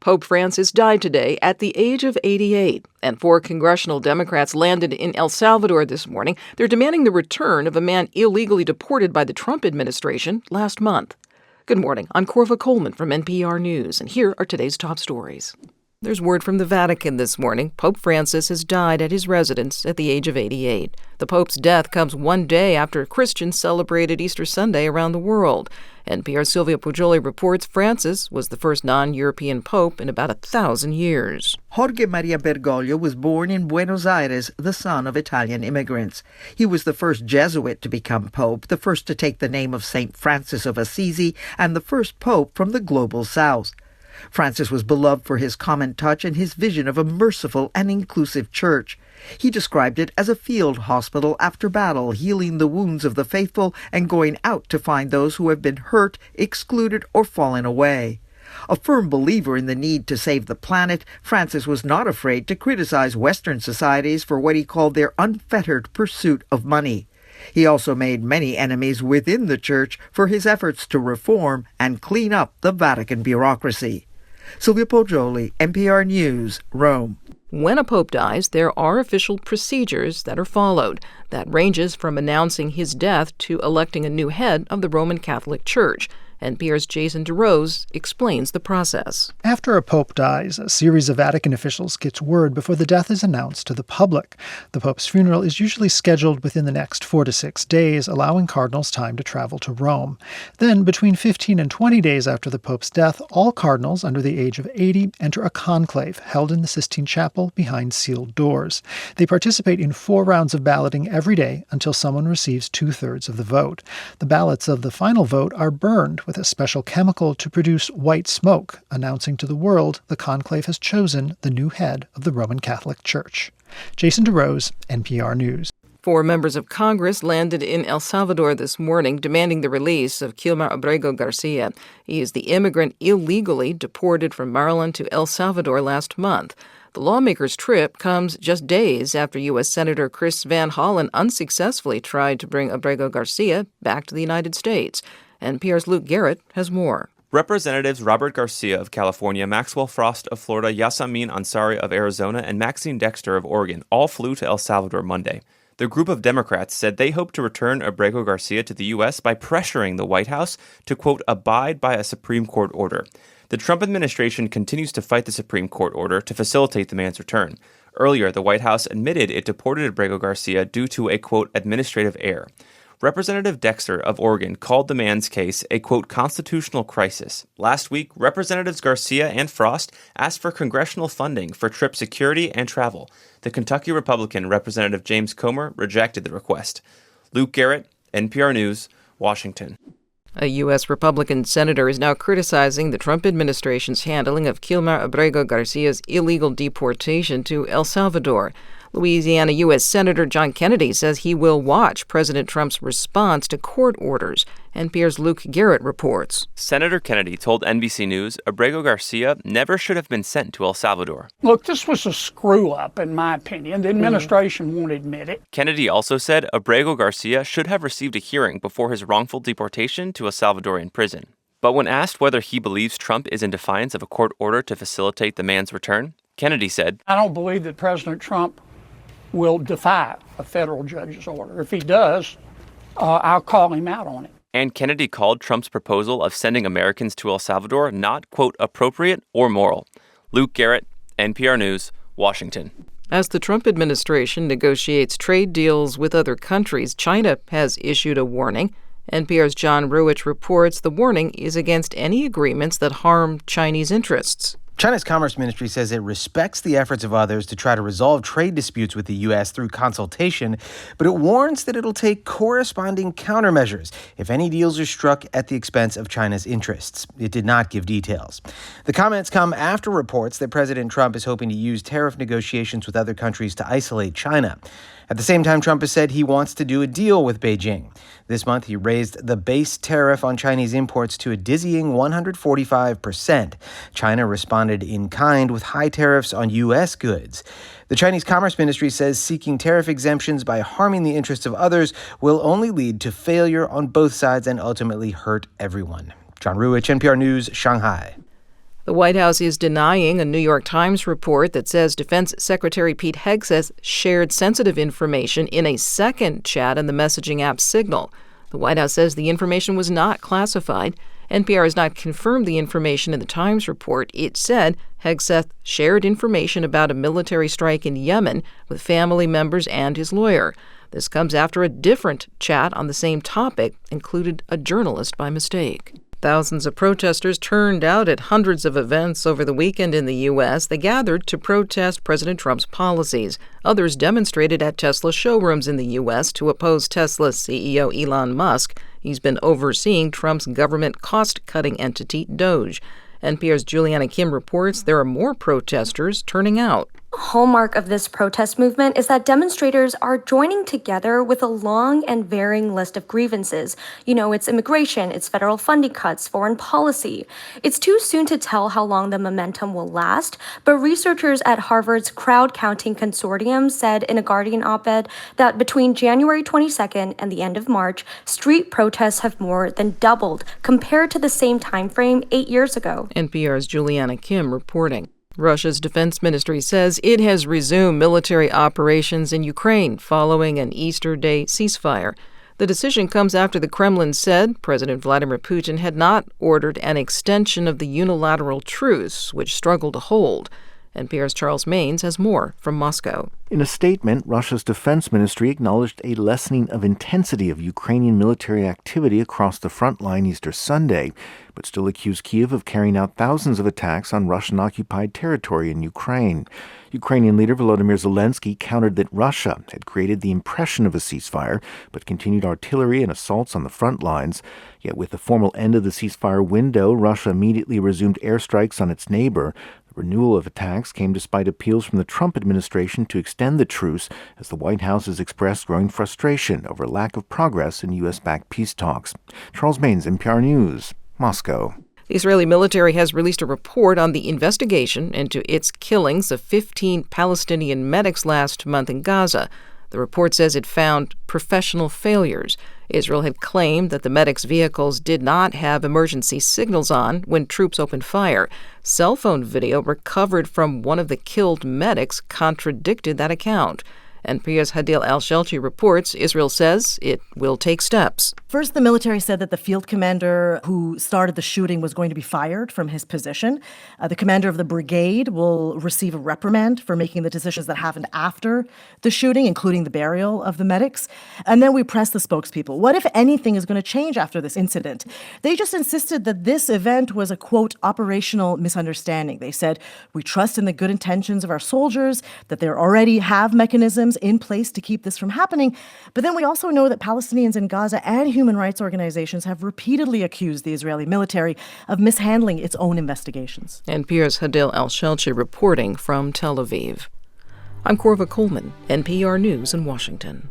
Pope Francis died today at the age of 88, and 4 congressional Democrats landed in El Salvador this morning. They're demanding the return of a man illegally deported by the Trump administration last month. Good morning. I'm Corva Coleman from NPR News, and here are today's top stories. There's word from the Vatican this morning. Pope Francis has died at his residence at the age of 88. The Pope's death comes one day after Christians celebrated Easter Sunday around the world. NPR's Silvia Poggioli reports Francis was the first non-European pope in about 1,000 years. Jorge Maria Bergoglio was born in Buenos Aires, the son of Italian immigrants. He was the first Jesuit to become pope, the first to take the name of St. Francis of Assisi, and the first pope from the global south. Francis was beloved for his common touch and his vision of a merciful and inclusive church. He described it as a field hospital after battle, healing the wounds of the faithful and going out to find those who have been hurt, excluded, or fallen away. A firm believer in the need to save the planet, Francis was not afraid to criticize Western societies for what he called their unfettered pursuit of money. He also made many enemies within the church for his efforts to reform and clean up the Vatican bureaucracy. Silvia Poggioli, NPR News, Rome. When a pope dies, there are official procedures that are followed. That ranges from announcing his death to electing a new head of the Roman Catholic Church. NPR's Jason DeRose explains the process. After a pope dies, a series of Vatican officials gets word before the death is announced to the public. The pope's funeral is usually scheduled within the next 4 to 6 days, allowing cardinals time to travel to Rome. Then, between 15 and 20 days after the pope's death, all cardinals under the age of 80 enter a conclave held in the Sistine Chapel behind sealed doors. They participate in 4 rounds of balloting every day until someone receives 2/3 of the vote. The ballots of the final vote are burned with a special chemical to produce white smoke, announcing to the world the conclave has chosen the new head of the Roman Catholic Church. Jason DeRose, NPR News. 4 members of Congress landed in El Salvador this morning demanding the release of Kilmar Abrego Garcia. He is the immigrant illegally deported from Maryland to El Salvador last month. The lawmaker's trip comes just days after U.S. Senator Chris Van Hollen unsuccessfully tried to bring Abrego Garcia back to the United States. NPR's Luke Garrett has more. Representatives Robert Garcia of California, Maxwell Frost of Florida, Yasamin Ansari of Arizona, and Maxine Dexter of Oregon all flew to El Salvador Monday. The group of Democrats said they hope to return Abrego Garcia to the U.S. by pressuring the White House to, quote, abide by a Supreme Court order. The Trump administration continues to fight the Supreme Court order to facilitate the man's return. Earlier, the White House admitted it deported Abrego Garcia due to a, quote, administrative error. Representative Dexter of Oregon called the man's case a, quote, constitutional crisis. Last week, Representatives Garcia and Frost asked for congressional funding for trip security and travel. The Kentucky Republican Representative James Comer rejected the request. Luke Garrett, NPR News, Washington. A U.S. Republican senator is now criticizing the Trump administration's handling of Kilmar Abrego Garcia's illegal deportation to El Salvador. Louisiana U.S. Senator John Kennedy says he will watch President Trump's response to court orders. NPR's Luke Garrett reports. Senator Kennedy told NBC News Abrego Garcia never should have been sent to El Salvador. Look, this was a screw-up, in my opinion. The administration won't admit it. Kennedy also said Abrego Garcia should have received a hearing before his wrongful deportation to a Salvadorian prison. But when asked whether he believes Trump is in defiance of a court order to facilitate the man's return, Kennedy said, I don't believe that President Trump will defy a federal judge's order. If he does, I'll call him out on it. And Kennedy called Trump's proposal of sending Americans to El Salvador not, quote, appropriate or moral. Luke Garrett, NPR News, Washington. As the Trump administration negotiates trade deals with other countries, China has issued a warning. NPR's John Ruich reports the warning is against any agreements that harm Chinese interests. China's Commerce Ministry says it respects the efforts of others to try to resolve trade disputes with the U.S. through consultation, but it warns that it'll take corresponding countermeasures if any deals are struck at the expense of China's interests. It did not give details. The comments come after reports that President Trump is hoping to use tariff negotiations with other countries to isolate China. At the same time, Trump has said he wants to do a deal with Beijing. This month, he raised the base tariff on Chinese imports to a dizzying 145%. China responded in kind with high tariffs on U.S. goods. The Chinese Commerce Ministry says seeking tariff exemptions by harming the interests of others will only lead to failure on both sides and ultimately hurt everyone. John Ruich, NPR News, Shanghai. The White House is denying a New York Times report that says Defense Secretary Pete Hegseth shared sensitive information in a second chat in the messaging app Signal. The White House says the information was not classified. NPR has not confirmed the information in the Times report. It said Hegseth shared information about a military strike in Yemen with family members and his lawyer. This comes after a different chat on the same topic included a journalist by mistake. Thousands of protesters turned out at hundreds of events over the weekend in the U.S. They gathered to protest President Trump's policies. Others demonstrated at Tesla showrooms in the U.S. to oppose Tesla's CEO Elon Musk. He's been overseeing Trump's government cost-cutting entity, Doge. NPR's Juliana Kim reports there are more protesters turning out. Hallmark of this protest movement is that demonstrators are joining together with a long and varying list of grievances. It's immigration, it's federal funding cuts, foreign policy. It's too soon to tell how long the momentum will last, but researchers at Harvard's crowd counting consortium said in a Guardian op-ed that between January 22nd and the end of March, street protests have more than doubled compared to the same time frame 8 years ago. NPR's Juliana Kim reporting. Russia's defense ministry says it has resumed military operations in Ukraine following an Easter Day ceasefire. The decision comes after the Kremlin said President Vladimir Putin had not ordered an extension of the unilateral truce, which struggled to hold. NPR's Charles Maines has more from Moscow. In a statement, Russia's defense ministry acknowledged a lessening of intensity of Ukrainian military activity across the front line Easter Sunday, but still accused Kyiv of carrying out thousands of attacks on Russian-occupied territory in Ukraine. Ukrainian leader Volodymyr Zelensky countered that Russia had created the impression of a ceasefire, but continued artillery and assaults on the front lines. Yet with the formal end of the ceasefire window, Russia immediately resumed airstrikes on its neighbor. Renewal of attacks came despite appeals from the Trump administration to extend the truce, as the White House has expressed growing frustration over lack of progress in U.S.-backed peace talks. Charles Maines, NPR News, Moscow. The Israeli military has released a report on the investigation into its killings of 15 Palestinian medics last month in Gaza. The report says it found professional failures. Israel had claimed that the medics' vehicles did not have emergency signals on when troops opened fire. Cell phone video recovered from one of the killed medics contradicted that account. NPR's Hadil Al-Shelchi reports Israel says it will take steps. First, the military said that the field commander who started the shooting was going to be fired from his position. The commander of the brigade will receive a reprimand for making the decisions that happened after the shooting, including the burial of the medics. And then we pressed the spokespeople. What, if anything, is going to change after this incident? They just insisted that this event was a, quote, operational misunderstanding. They said, we trust in the good intentions of our soldiers, that they already have mechanisms in place to keep this from happening. But then we also know that Palestinians in Gaza and human rights organizations have repeatedly accused the Israeli military of mishandling its own investigations. NPR's Hadil Al-Shelchi reporting from Tel Aviv. I'm Corva Coleman, NPR News in Washington.